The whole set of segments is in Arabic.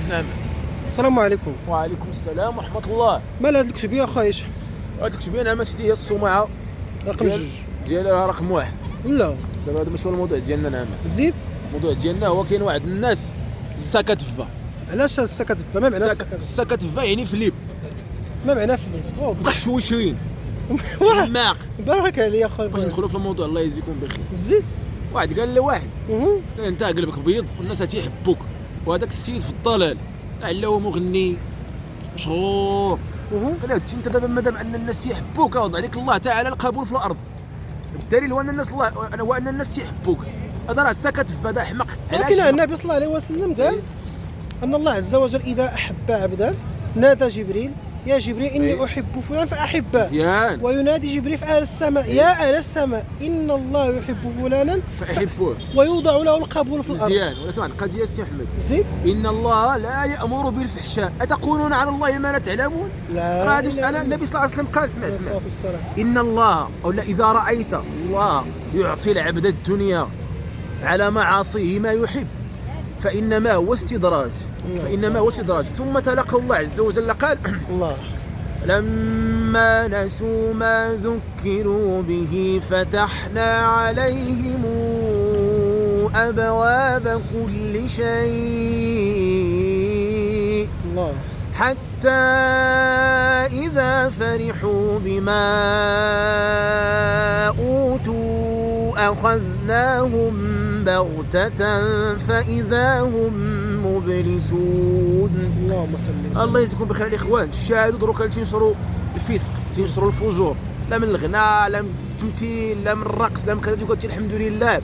نعم. السلام عليكم. وعليكم السلام ورحمة الله. مال هاد الكتبيه اخايش؟ هاد الكتبيه نعمات حتى هي الصومعة رقم جوج ديالها رقم واحد. لا دابا هذا ماشي هو الموضوع ديالنا نعمات. زيد. الموضوع ديالنا هو كاين واحد الناس السكاتفة. علاش السكاتفة؟ ما معنى السكاتفة؟ السكاتفة يعني فليب، ما معنى فليب؟ مخشوشين معاق. بارك عليا اخويا. باش ندخلوا في الموضوع الله يجزيكم بخير. زيد. واحد قال لواحد قال انت قلبك بيض والناس تيحبوك، وهذاك السيد في الضلال لعل هو مغني مشهور. قال له انت دابا مادام ان الناس يحبوك وضع عليك الله تعالى القبول في الارض. الدليل هو ان الناس وان الناس يحبوك. هذا راه سكت هذا احمق. لكن النبي صلى الله عليه وسلم قال ان الله عز وجل اذا احب عبدا نادى جبريل يا جبريل اني احب فلان فاحبه. مزيان. وينادي جبريل في اهل السماء يا اهل السماء ان الله يحب فلانا فاحبوه. ويوضع له القبول في الارض. مزيان. ولكن واحد القضيه السي احمد. زيد. ان الله لا يامر بالفحشاء اتقولون على الله ما لا تعلمون. لا انا النبي صلى الله عليه وسلم قال اسمع اسمع ان الله ولا اذا رايت الله يعطي العبد الدنيا على معاصيه ما يحب فإنما هو استدراج. ثم تلقى الله عز وجل قال الله لما نسوا ما ذكروا به فتحنا عليهم أبواب كل شيء الله حتى إذا فرحوا بما أوتوا أخذناهم بغتة فإذا هم مبلسون. اللهم صل. الله يجزيكم بخير الإخوان. الشاهدوا دروك تينشروا الفسق، تينشروا الفجور، لا من الغناء لا من التمثيل لا من الرقص لا من كذا. تقول الحمد لله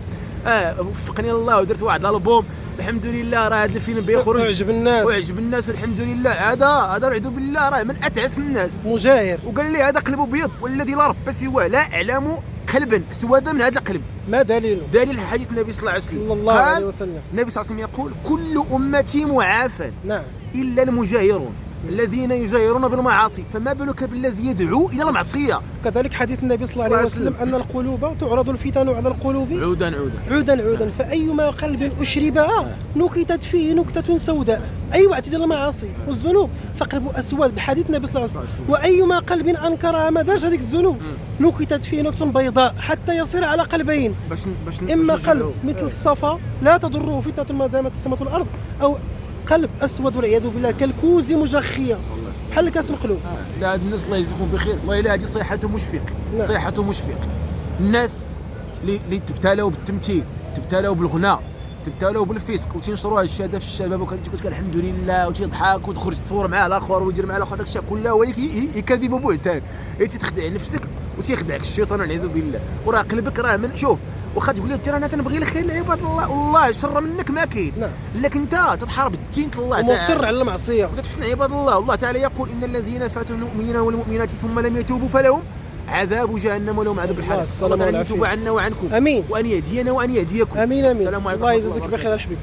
وفقني الله ودرت واحد الالبوم الحمد لله راه هذا الفيلم بيخرج ويعجب الناس والحمد لله. هذا اعوذ بالله راه من اتعس الناس مجاهر. وقال لي هذا قلبه بيض والذي لا رب سواه لا اعلم قلبا اسود من هذا القلب. ما دليله؟ دليل حديث النبي صلى الله عليه وسلم. صلى الله عليه وسلم. النبي صلى الله عليه وسلم يقول كل امتي معافى نعم الا المجاهرون الذين يجاهرون بالمعاصي فما بالك بالذي يدعو الى المعصيه. كذلك حديث النبي صلى الله عليه وسلم ان القلوب تعرض الفتن على القلوب عودا فايما قلب اشربها نكتت فيه نكته سوداء. اي وقت ديال المعاصي والذنوب فقلبه اسود بحديث النبي صلى الله عليه وسلم. وايما قلب انكرها ما دارش هذيك الذنوب نكتت فيه نكته بيضاء حتى يصير على قلبين. اما قلب مثل الصفا لا تضره فتنه ما دامت السماء والارض، او قلب اسود والعياذ بالله كالكوز مجخيه بحال كاس مقلوب. لا هاد الناس الله يجزيكم بخير والله الا هذه صيحته مشفق. الناس اللي تبتلاو بالتمثيل تبتلاو بالغناء تبتلاو بالفسق وتنشروا هاد الشهاده في الشباب وكتقول الحمد لله وتضحك وتخرج تصور مع الاخر ويجري مع الاخر. داك الشيء كله هو كذب بهتان. تخدع نفسك وتيخدعك الشيطان والعياذ بالله. وراه قلبك راه من شوف واخا تقول لي ترى انا تنبغي الخير لعباد الله والله شر منك ما كاين. لكن انت تتحارب الدين الله تعالى ومصر على المعصيه وتفتن عباد الله. والله تعالى يقول ان الذين فاتوا المؤمنين والمؤمنات ثم لم يتوبوا فلهم عذاب جهنم ولهم عذاب الحريق. الله تعالى يتوب عنا وعنكم امين وان يهدينا وان يهديكم. امين. السلام عليكم. الله يجزيك بخير الحبيب.